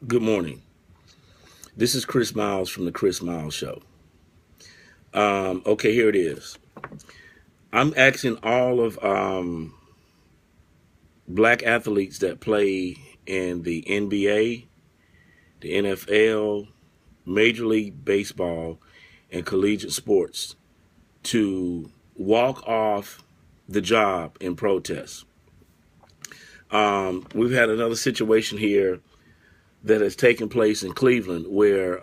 Good morning. This is Chris Miles from the Chris Miles Show. Okay, here it is. I'm asking all of black athletes that play in the NBA, the NFL, Major League Baseball, and collegiate sports to walk off the job in protest. We've had another situation here that has taken place in Cleveland where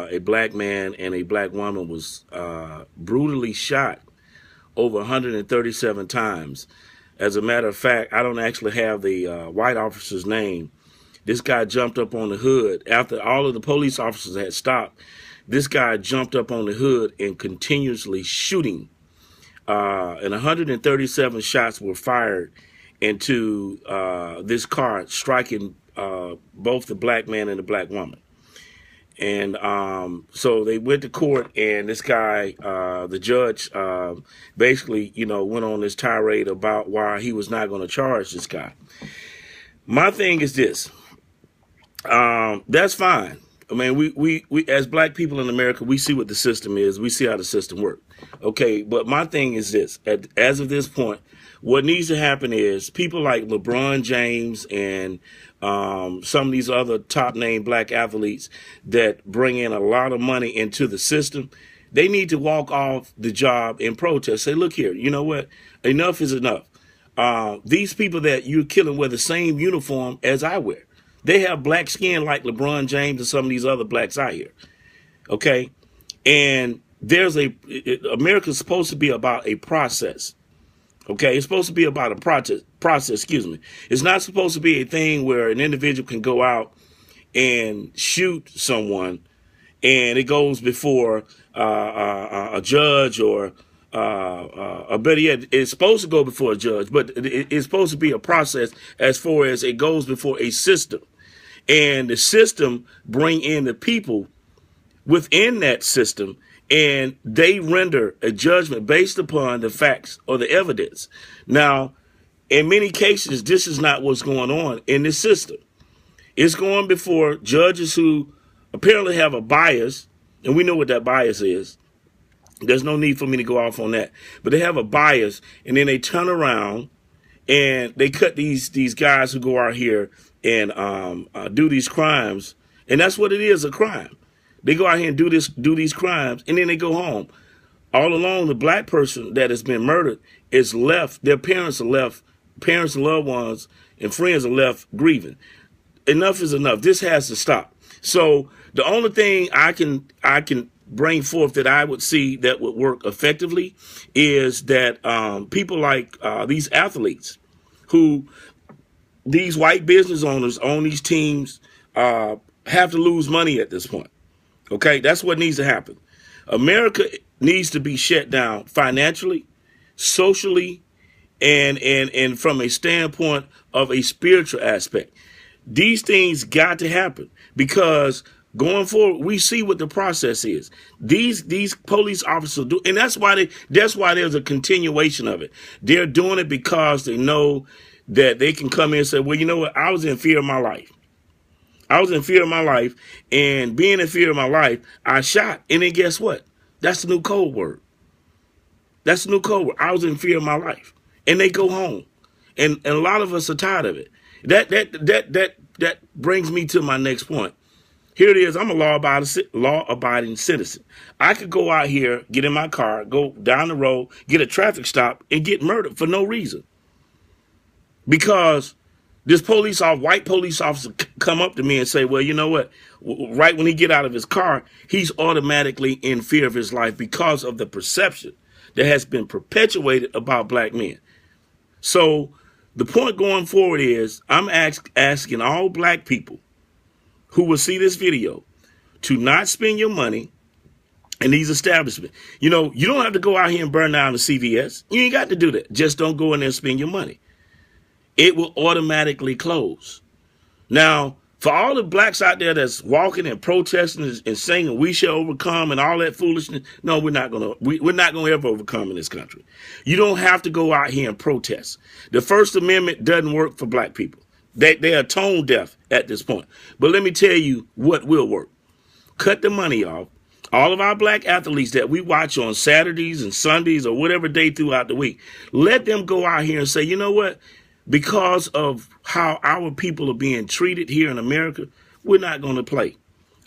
a black man and a black woman was brutally shot over 137 times. As a matter of fact, I don't actually have the white officer's name. This guy jumped up on the hood after all of the police officers had stopped. This guy jumped up on the hood and continuously shooting. And 137 shots were fired into this car, striking both the black man and the black woman. And so they went to court, and this guy, the judge, basically, went on this tirade about why he was not going to charge this guy. My thing is this. That's fine. I mean, we as black people in America, we see what the system is. We see how the system works. Okay, but my thing is this. As of this point, what needs to happen is people like LeBron James and some of these other top name black athletes that bring in a lot of money into the system, they need to walk off the job in protest. Say, look here, you know what? Enough is enough. These people that you're killing wear the same uniform as I wear. They have black skin like LeBron James and some of these other blacks out here. Okay? And America's supposed to be about a process. Okay? It's supposed to be about a process, excuse me. It's not supposed to be a thing where an individual can go out and shoot someone and it goes before a judge or better yet, it's supposed to go before a judge, but it's supposed to be a process as far as it goes before a system. And the system bring in the people within that system, and they render a judgment based upon the facts or the evidence. Now, in many cases, this is not what's going on in this system. It's going before judges who apparently have a bias, and we know what that bias is. There's no need for me to go off on that. But they have a bias, and then they turn around and they cut these guys who go out here and do these crimes. And that's what it is, a crime. They go out here and do these crimes, and then they go home. All along, the black person that has been murdered is left, their parents are left, parents and loved ones and friends are left grieving. Enough is enough. This has to stop. So the only thing I can bring forth that I would see that would work effectively is that people like these athletes who these white business owners own these teams have to lose money at this point. Okay, that's what needs to happen. America needs to be shut down financially, socially, and from a standpoint of a spiritual aspect. These things got to happen because going forward, we see what the process is. These police officers do, and that's why there's a continuation of it. They're doing it because they know that they can come in and say, well, you know what? I was in fear of my life. I was in fear of my life, and being in fear of my life, I shot. And then guess what? That's the new code word. That's the new code word. I was in fear of my life. And they go home. And a lot of us are tired of it. That brings me to my next point. Here it is. I'm a law-abiding citizen. I could go out here, get in my car, go down the road, get a traffic stop, and get murdered for no reason. Because this white police officer come up to me and say, well, you know what? Right when he get out of his car, he's automatically in fear of his life because of the perception that has been perpetuated about black men. So the point going forward is I'm asking all black people who will see this video to not spend your money in these establishments. You know, you don't have to go out here and burn down the CVS. You ain't got to do that. Just don't go in there and spend your money. It will automatically close. Now, for all the blacks out there that's walking and protesting and singing, "We shall overcome" and all that foolishness, no, we're not gonna ever overcome in this country. You don't have to go out here and protest. The First Amendment doesn't work for black people. They are tone deaf at this point. But let me tell you what will work. Cut the money off. All of our black athletes that we watch on Saturdays and Sundays or whatever day throughout the week, let them go out here and say, you know what? Because of how our people are being treated here in America, we're not going to play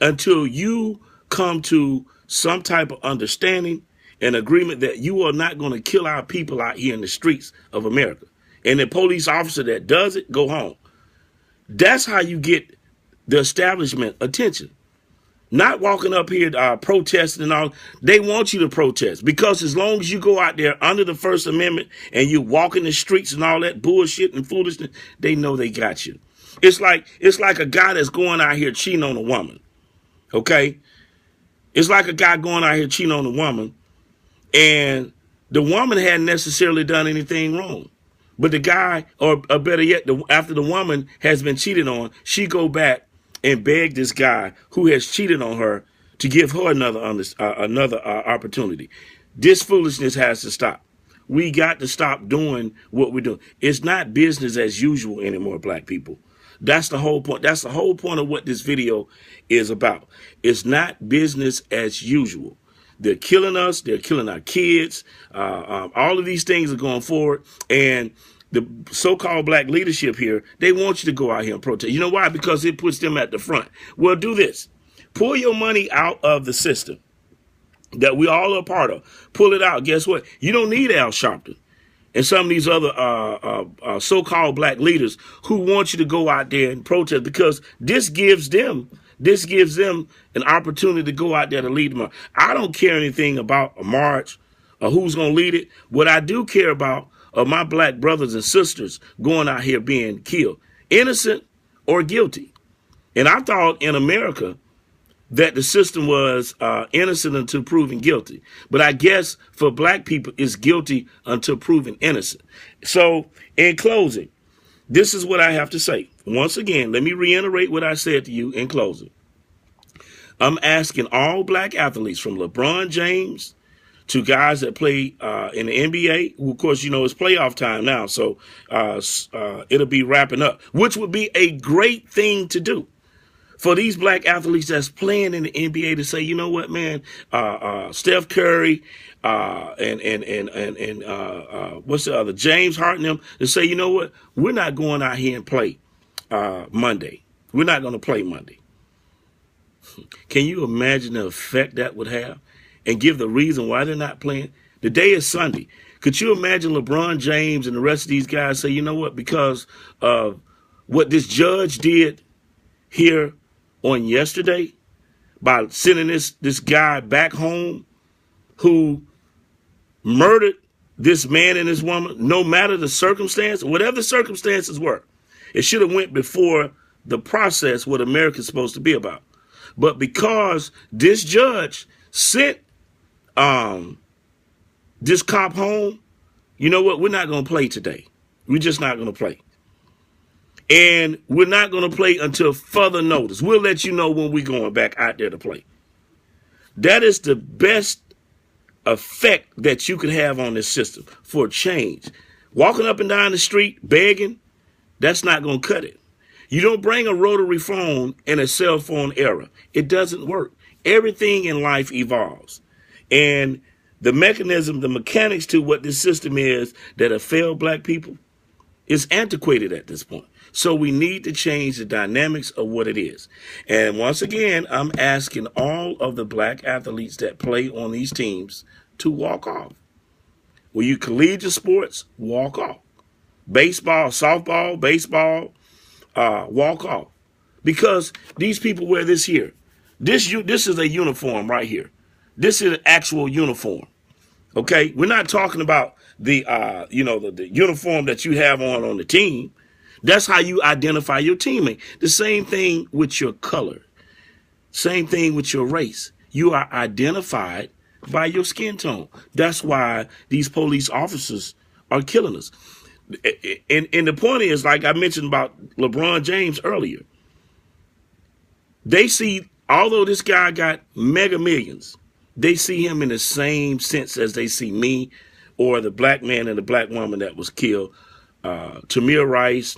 until you come to some type of understanding and agreement that you are not going to kill our people out here in the streets of America. And the police officer that does it, go home. That's how you get the establishment attention. Not walking up here protesting and all. They want you to protest because as long as you go out there under the First Amendment and you walk in the streets and all that bullshit and foolishness, they know they got you. It's like a guy that's going out here cheating on a woman. Okay? It's like a guy going out here cheating on a woman and the woman hadn't necessarily done anything wrong. But the guy, or better yet, after the woman has been cheated on, she go back and beg this guy who has cheated on her to give her another opportunity. This foolishness has to stop. We got to stop doing what we're doing. It's not business as usual anymore, black people. That's the whole point. That's the whole point of what this video is about. It's not business as usual. They're killing us. They're killing our kids. All of these things are going forward. And the so-called black leadership here, they want you to go out here and protest. You know why? Because it puts them at the front. Well, do this. Pull your money out of the system that we all are part of. Pull it out. Guess what? You don't need Al Sharpton and some of these other so-called black leaders who want you to go out there and protest because this gives them an opportunity to go out there to lead them. I don't care anything about a march or who's going to lead it. What I do care about are my black brothers and sisters going out here being killed, innocent or guilty. And I thought in America that the system was innocent until proven guilty. But I guess for black people, it's guilty until proven innocent. So in closing, this is what I have to say. Once again, let me reiterate what I said to you in closing. I'm asking all black athletes from LeBron James to guys that play in the NBA, who, of course, you know, it's playoff time now. So it'll be wrapping up, which would be a great thing to do for these black athletes that's playing in the NBA to say, you know what, man, Steph Curry and what's the other, James Harden, to say, you know what, we're not going out here and play Monday. We're not going to play Monday. Can you imagine the effect that would have and give the reason why they're not playing? The day is Sunday. Could you imagine LeBron James and the rest of these guys say, you know what, because of what this judge did here on yesterday by sending this guy back home who murdered this man and this woman, no matter the circumstance, whatever the circumstances were, it should have went before the process what America's supposed to be about. But because this judge sent this cop home, you know what? We're not going to play today. We're just not going to play. And we're not going to play until further notice. We'll let you know when we're going back out there to play. That is the best effect that you could have on this system for change. Walking up and down the street begging, that's not going to cut it. You don't bring a rotary phone in a cell phone era. It doesn't work. Everything in life evolves. And the mechanism, the mechanics to what this system is that have failed black people is antiquated at this point. So we need to change the dynamics of what it is. And once again, I'm asking all of the black athletes that play on these teams to walk off. Will you collegiate sports? Walk off. Baseball, softball, baseball, walk off. Because these people wear this here. This is a uniform right here. This is an actual uniform. Okay? We're not talking about the uniform that you have on the team. That's how you identify your teammate. The same thing with your color. Same thing with your race. You are identified by your skin tone. That's why these police officers are killing us. And the point is, like I mentioned about LeBron James earlier, they see, although this guy got mega millions, they see him in the same sense as they see me or the black man and the black woman that was killed, Tamir Rice,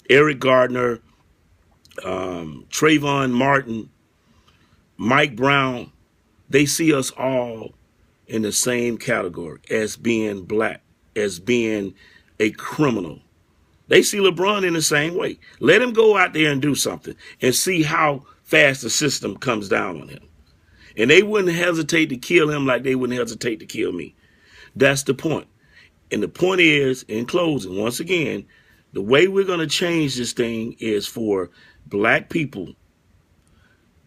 Eric Gardner, Trayvon Martin, Mike Brown, they see us all in the same category as being black, as being a criminal. They see LeBron in the same way. Let him go out there and do something and see how fast the system comes down on him. And they wouldn't hesitate to kill him like they wouldn't hesitate to kill me. That's the point. And the point is, in closing, once again, the way we're going to change this thing is for black people,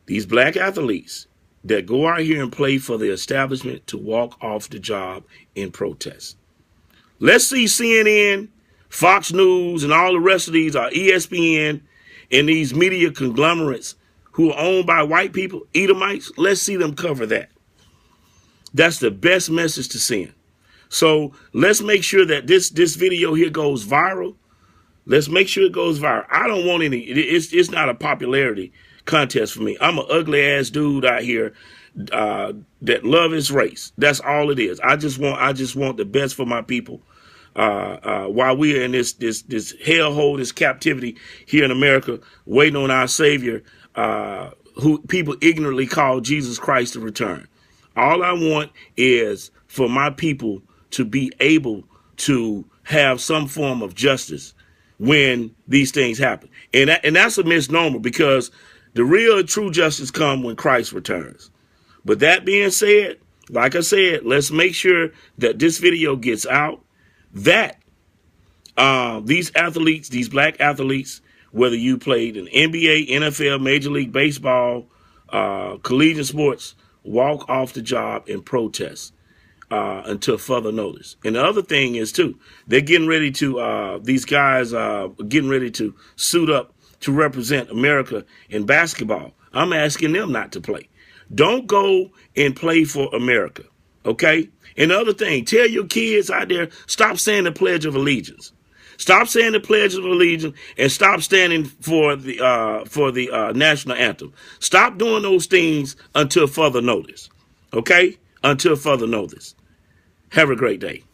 these black athletes that go out here and play for the establishment, to walk off the job in protest. Let's see CNN, Fox News, and all the rest of these, ESPN, and these media conglomerates who are owned by white people, Edomites. Let's see them cover that. That's the best message to send. So let's make sure that this video here goes viral. Let's make sure it goes viral. I don't want any, it's not a popularity contest for me. I'm an ugly ass dude out here that love his race. That's all it is. I just want the best for my people. While we are in this hellhole, this captivity here in America, waiting on our Savior, who people ignorantly call Jesus Christ to return. All I want is for my people to be able to have some form of justice when these things happen. And that's a misnomer, because the real true justice comes when Christ returns. But that being said, like I said, let's make sure that this video gets out, that these athletes, these black athletes, whether you played in NBA, NFL, Major League Baseball, collegian sports, walk off the job and protest until further notice. And the other thing is, too, they're getting ready to, these guys are getting ready to suit up to represent America in basketball. I'm asking them not to play. Don't go and play for America, okay? And the other thing, tell your kids out there, stop saying the Pledge of Allegiance. Stop saying the Pledge of Allegiance and stop standing for the national anthem. Stop doing those things until further notice, okay? Until further notice. Have a great day.